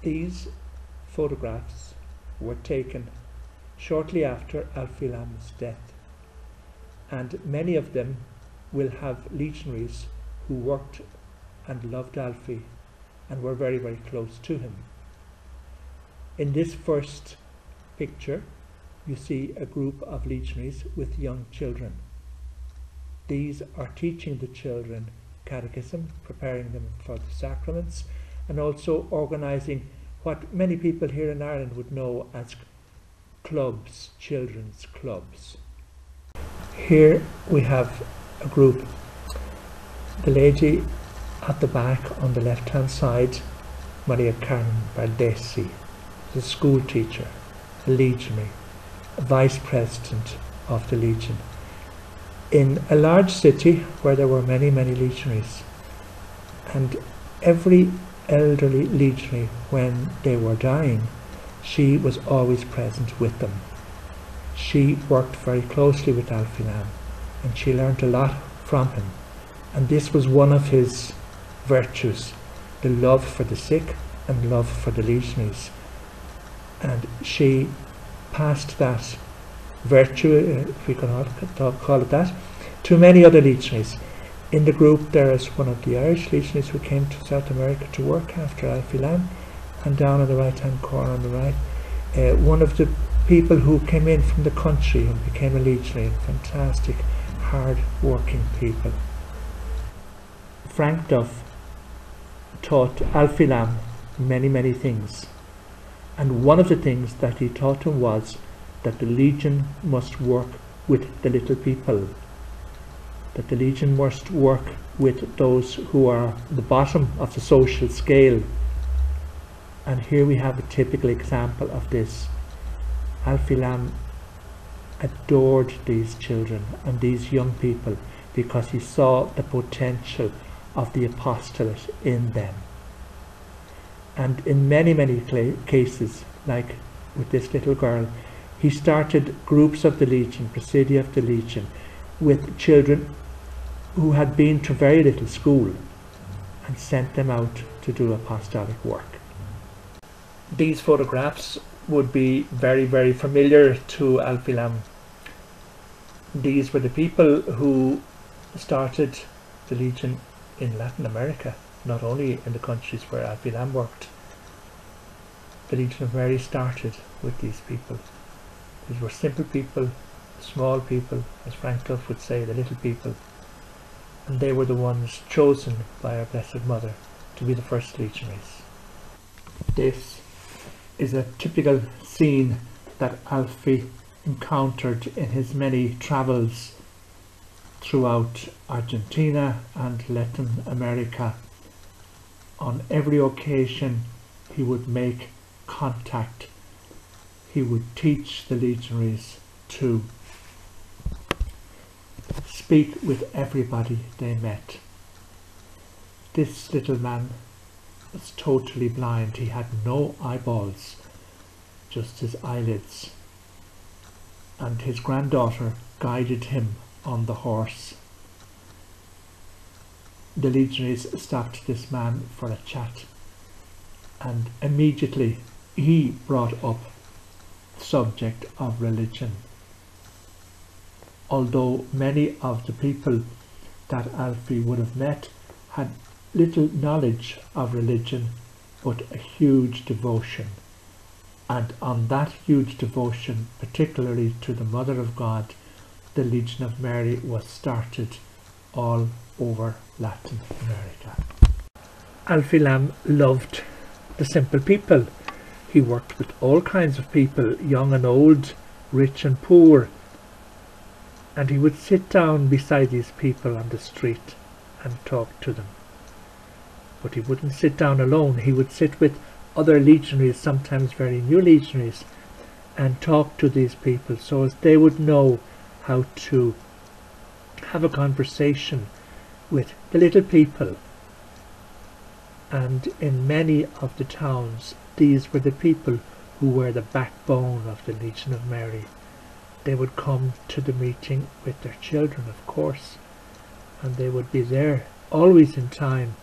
These photographs were taken shortly after Alfie Lambe's death, and many of them will have legionaries who worked and loved Alfie and were very, very close to him. In this first picture, you see a group of legionaries with young children. These are teaching the children catechism, preparing them for the sacraments, and also organising what many people here in Ireland would know as clubs, children's clubs. Here we have a group. The lady at the back on the left hand side, Maria Carmen Bardesi, is a school teacher, a legionary, a vice president of the Legion. In a large city where there were many, many legionaries, and every elderly legionary, when they were dying, she was always present with them. She worked very closely with Alfie Lambe, and she learned a lot from him, and this was one of his virtues, the love for the sick and love for the legionaries, and she passed that virtue, if we can call it that, to many other legionaries. In the group there is one of the Irish legionaries who came to South America to work after Alfie Lambe, and down in the right hand corner on the right, one of the people who came in from the country and became a legionary, and fantastic, hard working people. Frank Duff taught Alfie Lambe many, many things, and one of the things that he taught him was that the Legion must work with the little people, that the Legion must work with those who are the bottom of the social scale. And here we have a typical example of this. Alfie Lambe adored these children and these young people because he saw the potential of the apostolate in them. And in many, many cases, like with this little girl, he started groups of the Legion, Presidia of the Legion, with children who had been to very little school, and sent them out to do apostolic work. These photographs would be very, very familiar to Alfie Lambe. These were the people who started the Legion in Latin America, not only in the countries where Alfie Lambe worked. The Legion of Mary started with these people. These were simple people, small people, as Frank Duff would say, the little people. And they were the ones chosen by our Blessed Mother to be the first legionaries. This is a typical scene that Alfie encountered in his many travels throughout Argentina and Latin America. On every occasion he would make contact. He would teach the legionaries to speak with everybody they met. This little man was totally blind. He had no eyeballs, just his eyelids. And his granddaughter guided him on the horse. The legionaries stopped this man for a chat, and immediately he brought up the subject of religion. Although many of the people that Alfie would have met had little knowledge of religion, but a huge devotion. And on that huge devotion, particularly to the Mother of God, the Legion of Mary was started all over Latin America. Alfie Lambe loved the simple people. He worked with all kinds of people, young and old, rich and poor. And he would sit down beside these people on the street and talk to them. But he wouldn't sit down alone. He would sit with other legionaries, sometimes very new legionaries, and talk to these people so as they would know how to have a conversation with the little people. And in many of the towns, these were the people who were the backbone of the Legion of Mary. They would come to the meeting with their children, of course, and they would be there always in time.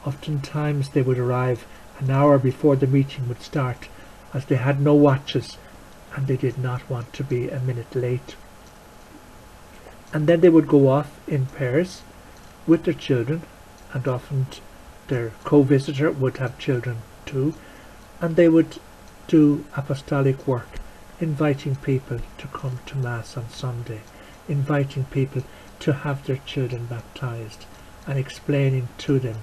Oftentimes they would arrive an hour before the meeting would start, as they had no watches and they did not want to be a minute late. And then they would go off in pairs with their children, and often their co-visitor would have children too, and they would do apostolic work, inviting people to come to Mass on Sunday, inviting people to have their children baptized, and explaining to them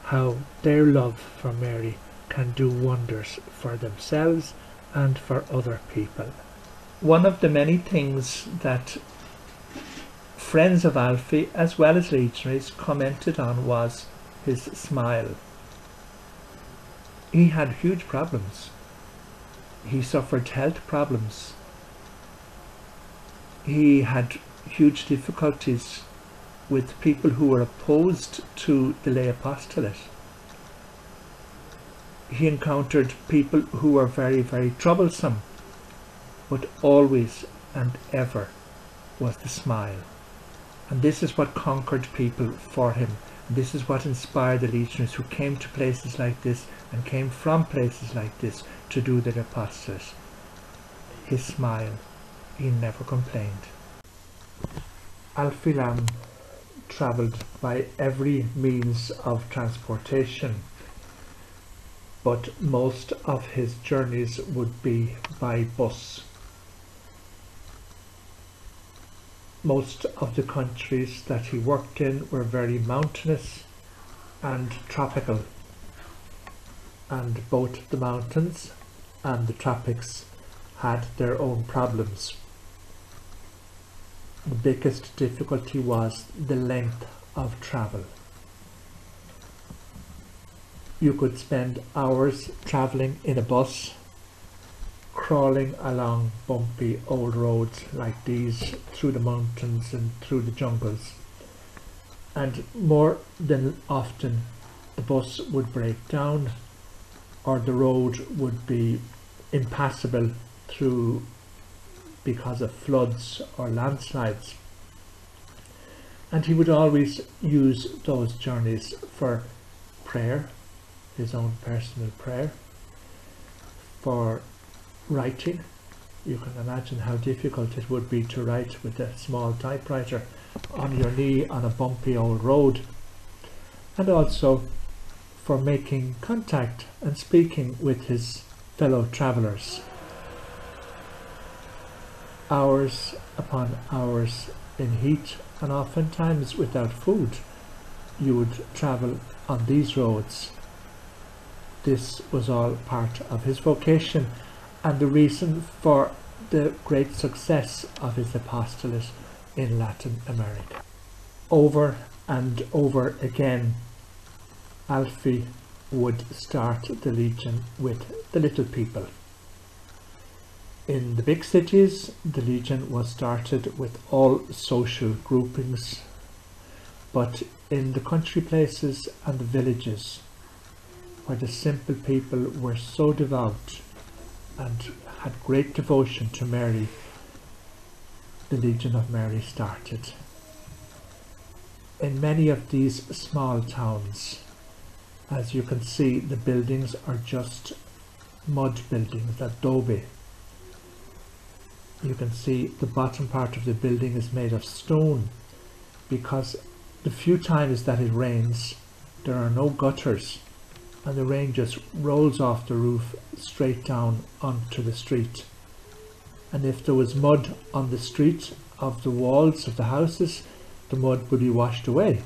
how their love for Mary can do wonders for themselves and for other people. One of the many things that friends of Alfie as well as legionaries commented on was his smile. He had huge problems. He suffered health problems. He had huge difficulties with people who were opposed to the lay apostolate. He encountered people who were very, very troublesome, but always and ever was the smile. And this is what conquered people for him. This is what inspired the legionaries who came to places like this and came from places like this to do their apostolate. His smile. He never complained. Alfie Lambe travelled by every means of transportation, but most of his journeys would be by bus. Most of the countries that he worked in were very mountainous and tropical, and both the mountains and the tropics had their own problems. The biggest difficulty was the length of travel. You could spend hours travelling in a bus, crawling along bumpy old roads like these through the mountains and through the jungles, and more than often the bus would break down or the road would be impassable through because of floods or landslides, and he would always use those journeys for prayer, his own personal prayer, for writing. You can imagine how difficult it would be to write with a small typewriter on your knee on a bumpy old road, and also for making contact and speaking with his fellow travellers. Hours upon hours in heat, and oftentimes without food, you would travel on these roads. This was all part of his vocation and the reason for the great success of his apostolate in Latin America. Over and over again, Alfie would start the Legion with the little people. In the big cities, the Legion was started with all social groupings, but in the country places and the villages, where the simple people were so devout and had great devotion to Mary, the Legion of Mary started. In many of these small towns, as you can see, the buildings are just mud buildings, adobe. You can see the bottom part of the building is made of stone, because the few times that it rains, there are no gutters, and the rain just rolls off the roof straight down onto the street. And if there was mud on the street of the walls of the houses, the mud would be washed away.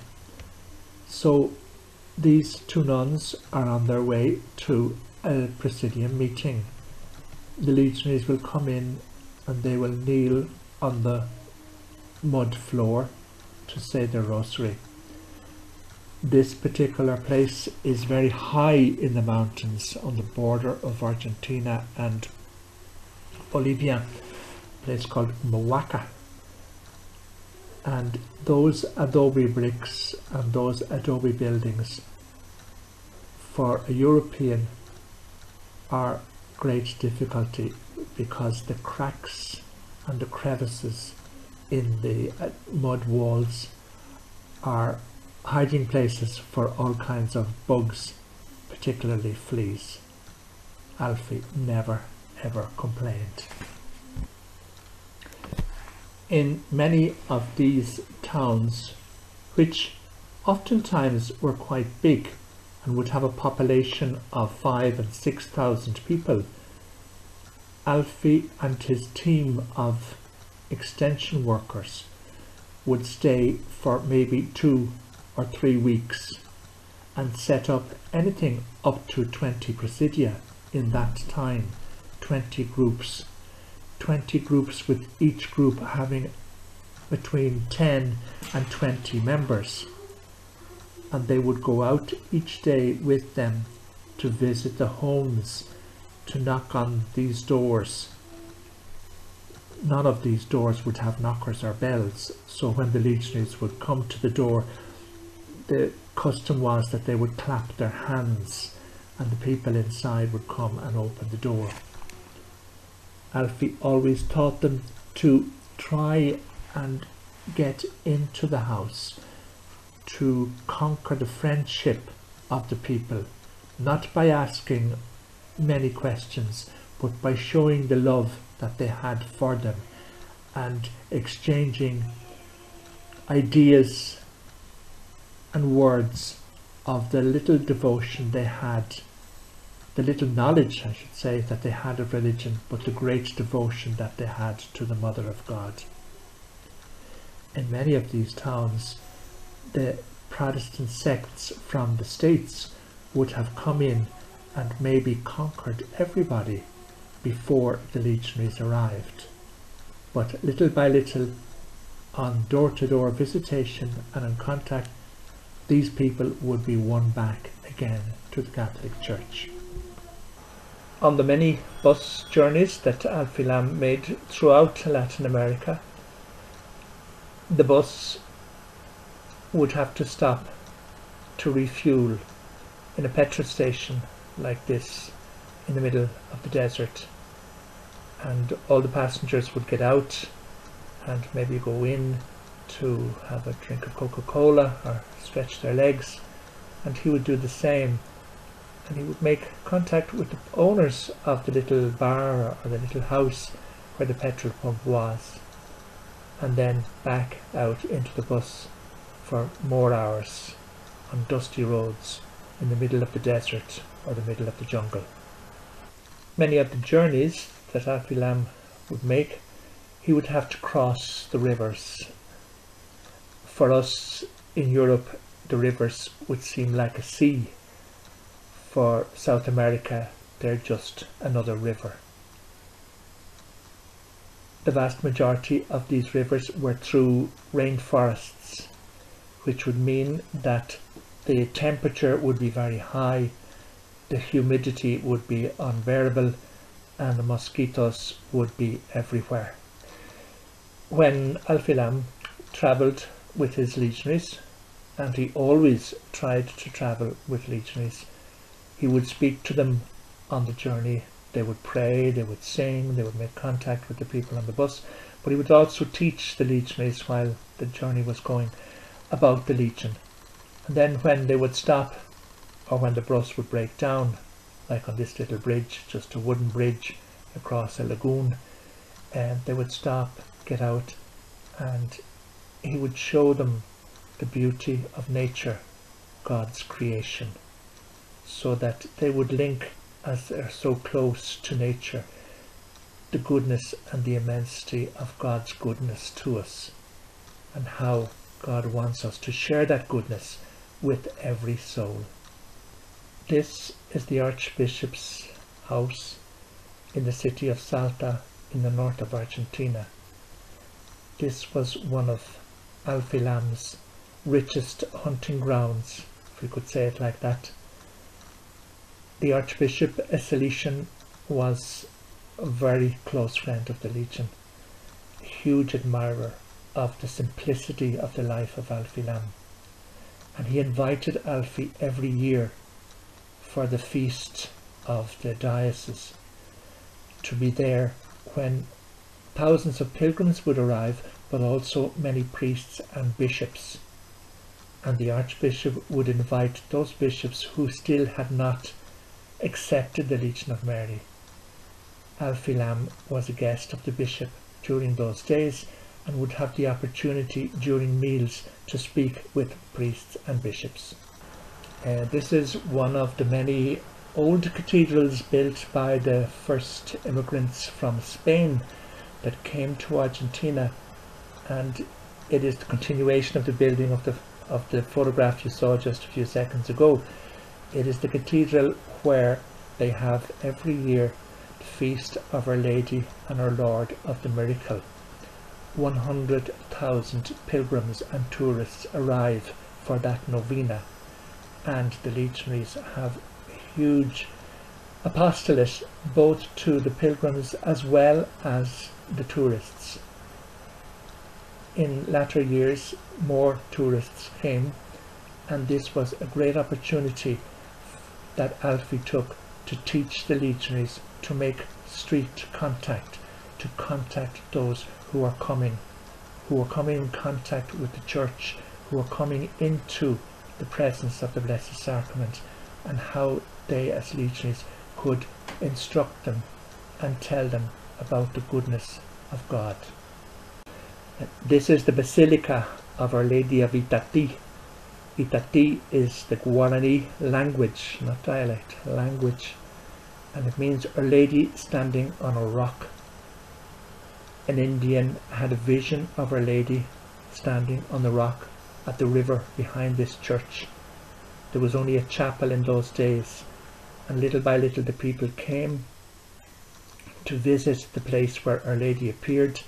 So these two nuns are on their way to a Presidium meeting. The legionaries will come in and they will kneel on the mud floor to say their rosary. This particular place is very high in the mountains on the border of Argentina and Bolivia, a place called Moaca. And those adobe bricks and those adobe buildings for a European are great difficulty, because the cracks and the crevices in the mud walls are hiding places for all kinds of bugs, particularly fleas. Alfie never ever complained. In many of these towns, which oftentimes were quite big and would have a population of 5,000 and 6,000 people, Alfie and his team of extension workers would stay for maybe 2 or 3 weeks and set up anything up to 20 presidia in that time, 20 groups with each group having between 10 and 20 members, and they would go out each day with them to visit the homes, to knock on these doors. None of these doors would have knockers or bells, so when the legionaries would come to the door, the custom was that they would clap their hands and the people inside would come and open the door. Alfie always taught them to try and get into the house, to conquer the friendship of the people, not by asking many questions, but by showing the love that they had for them and exchanging ideas and words of the little devotion they had, the little knowledge, I should say, that they had of religion, but the great devotion that they had to the Mother of God. In many of these towns, the Protestant sects from the States would have come in and maybe conquered everybody before the legionaries arrived. But little by little, on door-to-door visitation and in contact, these people would be won back again to the Catholic Church. On the many bus journeys that Alfie Lambe made throughout Latin America, the bus would have to stop to refuel in a petrol station like this in the middle of the desert, and all the passengers would get out and maybe go in to have a drink of Coca-Cola or stretch their legs, and he would do the same, and he would make contact with the owners of the little bar or the little house where the petrol pump was, and then back out into the bus for more hours on dusty roads in the middle of the desert or the middle of the jungle. Many of the journeys that Alfie Lambe would make, he would have to cross the rivers. For us in Europe, the rivers would seem like a sea. For South America, they're just another river. The vast majority of these rivers were through rainforests, which would mean that the temperature would be very high, the humidity would be unbearable, and the mosquitoes would be everywhere. When Alfie Lambe travelled with his legionaries, and he always tried to travel with legionaries, he would speak to them on the journey. They would pray, they would sing, they would make contact with the people on the bus, but he would also teach the legionaries while the journey was going about the legion. And then when they would stop, or when the bus would break down, like on this little bridge, just a wooden bridge across a lagoon, and they would stop, get out, and he would show them the beauty of nature, God's creation, so that they would link, as they're so close to nature, the goodness and the immensity of God's goodness to us, and how God wants us to share that goodness with every soul. This is the Archbishop's house in the city of Salta in the north of Argentina. This was one of Alfie Lambe's richest hunting grounds, if we could say it like that. The Archbishop, a Salesian, was a very close friend of the Legion, a huge admirer of the simplicity of the life of Alfie Lambe, and he invited Alfie every year for the feast of the diocese to be there when thousands of pilgrims would arrive, but also many priests and bishops. and the Archbishop would invite those bishops who still had not accepted the Legion of Mary. Alfie Lambe was a guest of the bishop during those days and would have the opportunity during meals to speak with priests and bishops. This is one of the many old cathedrals built by the first immigrants from Spain that came to Argentina, and it is the continuation of the building of the photograph you saw just a few seconds ago. It is the cathedral where they have every year the feast of Our Lady and Our Lord of the Miracle. 100,000 pilgrims and tourists arrive for that novena, and the legionaries have a huge apostolate both to the pilgrims as well as the tourists. In latter years more tourists came, and this was a great opportunity that Alfie took to teach the legionaries to make street contact, to contact those who are coming in contact with the church, who are coming into the presence of the Blessed Sacrament, and how they as legionaries could instruct them and tell them about the goodness of God. This is the Basilica of Our Lady of Itati. Itati is the Guarani language, not dialect, language, and it means Our Lady standing on a rock. An Indian had a vision of Our Lady standing on the rock at the river behind this church. There was only a chapel in those days, and little by little the people came to visit the place where Our Lady appeared,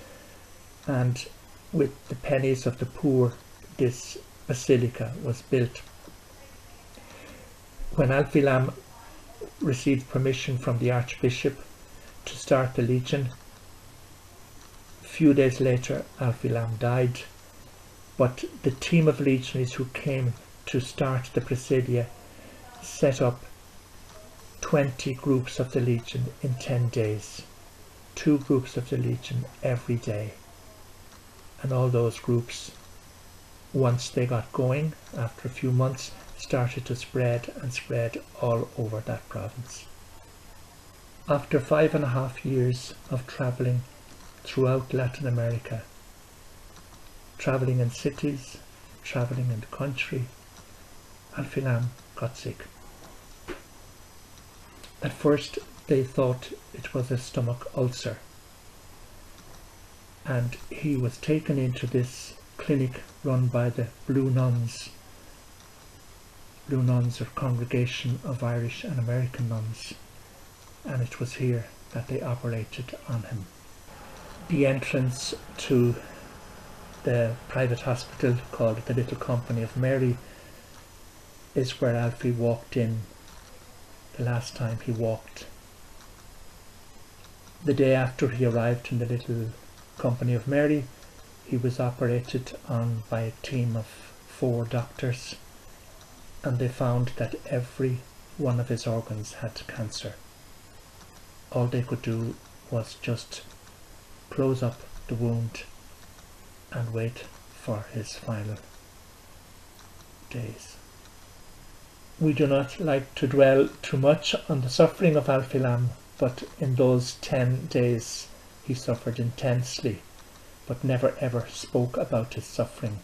and with the pennies of the poor this basilica was built. When Alfie Lambe received permission from the Archbishop to start the Legion, a few days later Alfie Lambe died, but the team of legionaries who came to start the Presidia set up 20 groups of the Legion in 10 days, 2 groups of the Legion every day. And all those groups, once they got going, after a few months, started to spread and spread all over that province. After 5.5 years of travelling throughout Latin America, travelling in cities, travelling in the country, Alfie Lambe got sick. At first they thought it was a stomach ulcer, and he was taken into this clinic run by the Blue Nuns. Blue Nuns are a congregation of Irish and American nuns, and it was here that they operated on him. The entrance to the private hospital called the Little Company of Mary is where Alfie walked in the last time he walked. The day after he arrived in the Little Company of Mary, he was operated on by a team of 4 doctors, and they found that every one of his organs had cancer. All they could do was just close up the wound and wait for his final days. We do not like to dwell too much on the suffering of Alfie Lambe, but in those 10 days he suffered intensely, but never ever spoke about his suffering.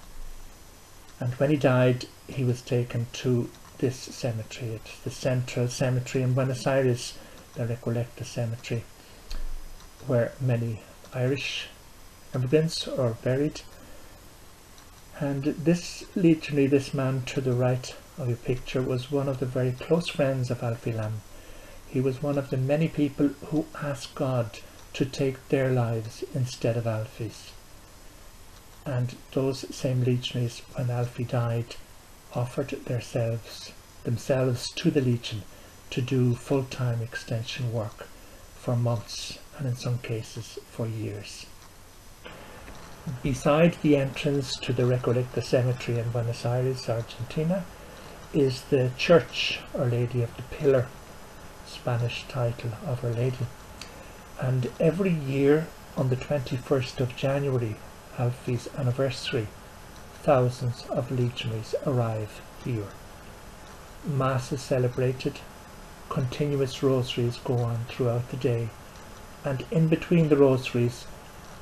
And when he died, he was taken to this cemetery. It's the central cemetery in Buenos Aires, the Recollecta Cemetery, where many Irish immigrants are buried. And this legionary, this man to the right of your picture, was one of the very close friends of Alfie Lambe. He was one of the many people who asked God to take their lives instead of Alfie's. And those same legionaries, when Alfie died, offered themselves to the Legion to do full-time extension work for months, and in some cases for years. Beside the entrance to the Recollecta Cemetery in Buenos Aires, Argentina, is the church Our Lady of the Pillar, Spanish title of Our Lady. And every year on the 21st of January, Alfie's anniversary, thousands of legionaries arrive here. Mass is celebrated, continuous rosaries go on throughout the day, and in between the rosaries,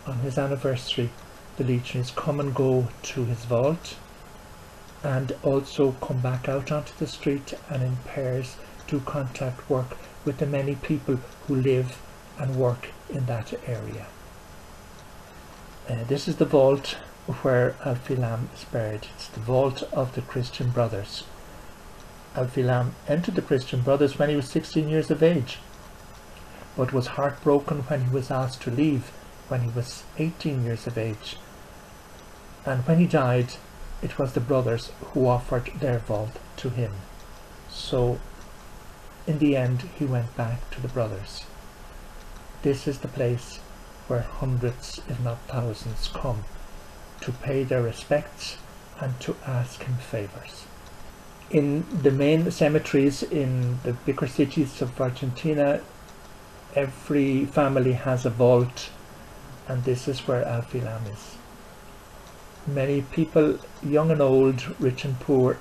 on his anniversary, the legionaries come and go to his vault and also come back out onto the street and in pairs do contact work with the many people who live and work in that area. This is the vault where Alfie Lambe is buried. It's the vault of the Christian Brothers. Alfie Lambe entered the Christian Brothers when he was 16 years of age, but was heartbroken when he was asked to leave when he was 18 years of age. And when he died, it was the brothers who offered their vault to him. So in the end, he went back to the brothers. This is the place where hundreds, if not thousands, come to pay their respects and to ask him favours. In the main cemeteries in the bigger cities of Argentina, every family has a vault, and this is where Alfie Lambe is. Many people, young and old, rich and poor,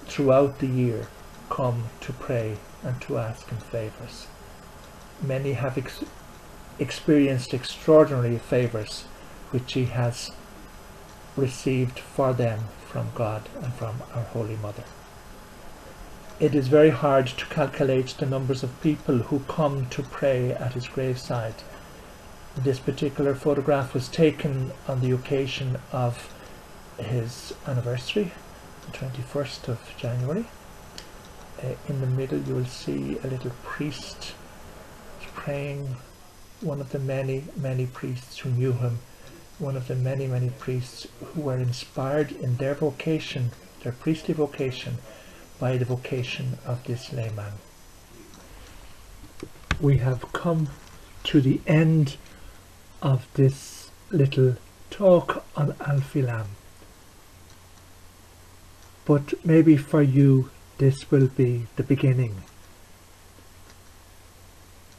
throughout the year come to pray and to ask him favours. Many have experienced extraordinary favours which he has received for them from God and from our Holy Mother. It is very hard to calculate the numbers of people who come to pray at his graveside. This particular photograph was taken on the occasion of his anniversary, the 21st of January. In the middle you will see a little priest praying, one of the many priests who knew him, one of the many priests who were inspired in their vocation, their priestly vocation, by the vocation of this layman. We have come to the end of this little talk on Alfie Lambe. But maybe for you this will be the beginning.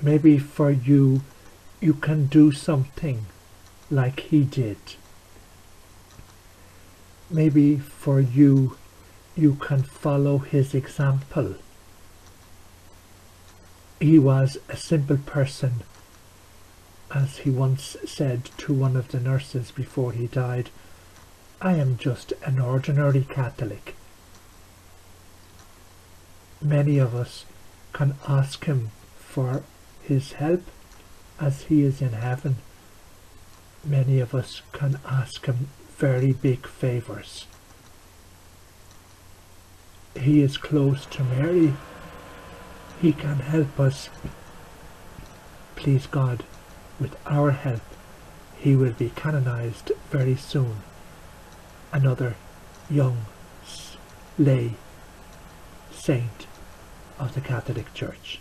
Maybe for you, you can do something like he did. Maybe for you, you can follow his example. He was a simple person, as he once said to one of the nurses before he died, "I am just an ordinary Catholic." Many of us can ask him for his help as he is in heaven. Many of us can ask him very big favours. He is close to Mary. He can help us. Please God, with our help, he will be canonized very soon. Another young lay saint of the Catholic Church.